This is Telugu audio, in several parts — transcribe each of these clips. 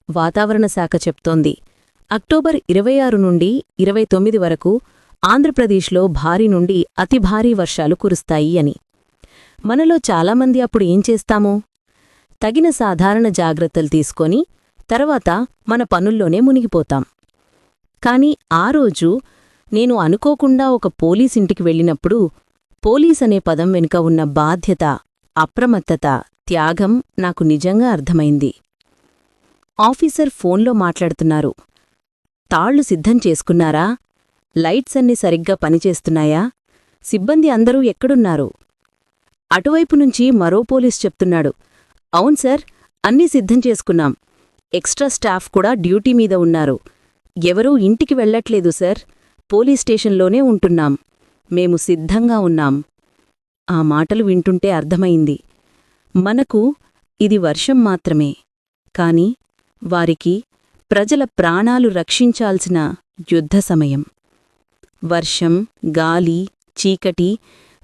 వాతావరణ శాఖ చెప్తోంది. అక్టోబర్ 26 నుండి 29 వరకు ఆంధ్రప్రదేశ్లో భారీ నుండి అతి భారీ వర్షాలు కురుస్తాయి అని. మనలో చాలామంది అప్పుడు ఏం చేస్తాము? తగిన సాధారణ జాగ్రత్తలు తీసుకొని తర్వాత మన పనుల్లోనే మునిగిపోతాం. కాని ఆ రోజు నేను అనుకోకుండా ఒక పోలీసింటికి వెళ్ళినప్పుడు పోలీసనే పదం వెనుక ఉన్న బాధ్యత, అప్రమత్తత, త్యాగం నాకు నిజంగా అర్థమైంది. ఆఫీసర్ ఫోన్లో మాట్లాడుతున్నారు. తాళ్లు సిద్ధం చేసుకున్నారా? లైట్స్ అన్ని సరిగ్గా పనిచేస్తున్నాయా? సిబ్బంది అందరూ ఎక్కడున్నారు? అటువైపు నుంచి మరో పోలీస్ చెప్తున్నాడు. అవును సార్, అన్నీ సిద్ధం చేసుకున్నాం. ఎక్స్ట్రా స్టాఫ్ కూడా డ్యూటీ మీద ఉన్నారు. ఎవరూ ఇంటికి వెళ్లట్లేదు సార్, పోలీస్ స్టేషన్లోనే ఉంటున్నాం. మేము సిద్ధంగా ఉన్నాం. ఆ మాటలు వింటుంటే అర్థమైంది, మనకు ఇది వర్షం మాత్రమే, కాని వారికి ప్రజల ప్రాణాలు రక్షించాల్సిన యుద్ధ సమయం. వర్షం, గాలి, చీకటి,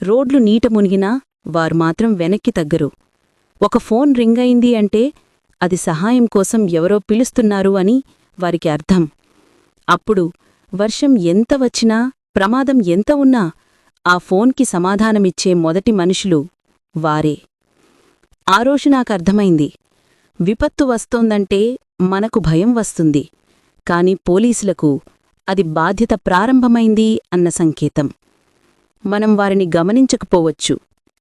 రోడ్లు నీట మునిగినా వారు మాత్రం వెనక్కి తగ్గరు. ఒక ఫోన్ రింగ్ అయింది అంటే అది సహాయం కోసం ఎవరో పిలుస్తున్నారు అని వారికి అర్థం. అప్పుడు వర్షం ఎంత వచ్చినా, ప్రమాదం ఎంత ఉన్నా ఆ ఫోన్కి సమాధానమిచ్చే మొదటి మనుషులు వారే. ఆ రోజు నాకర్థమైంది, విపత్తు వస్తోందంటే మనకు భయం వస్తుంది, కాని పోలీసులకు అది బాధ్యత ప్రారంభమైంది అన్న సంకేతం. మనం వారిని గమనించకపోవచ్చు,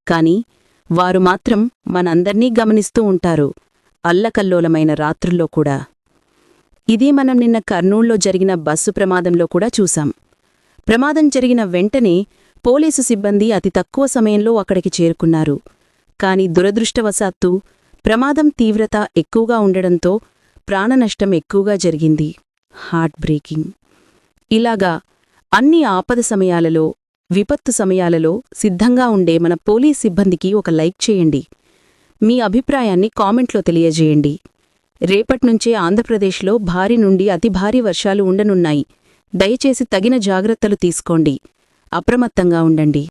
కాని వారు మాత్రం మనందర్నీ గమనిస్తూ ఉంటారు, అల్లకల్లోలమైన రాత్రుల్లో కూడా. ఇదే మనం నిన్న కర్నూల్లో జరిగిన బస్సు ప్రమాదంలో కూడా చూశాం. ప్రమాదం జరిగిన వెంటనే పోలీసు సిబ్బంది అతి తక్కువ సమయంలో అక్కడికి చేరుకున్నారు. కాని దురదృష్టవశాత్తు ప్రమాదం తీవ్రత ఎక్కువగా ఉండడంతో ప్రాణనష్టం ఎక్కువగా జరిగింది. Heart breaking. ఇలాగా అన్ని ఆపద సమయాలలో, విపత్తు సమయాలలో సిద్ధంగా ఉండే మన పోలీస్ సిబ్బందికి ఒక లైక్ చేయండి. మీ అభిప్రాయాన్ని కామెంట్లో తెలియజేయండి. రేపట్నుంచే ఆంధ్రప్రదేశ్లో భారీ నుండి అతి భారీ వర్షాలు ఉండనున్నాయి. దయచేసి తగిన జాగ్రత్తలు తీసుకోండి. అప్రమత్తంగా ఉండండి.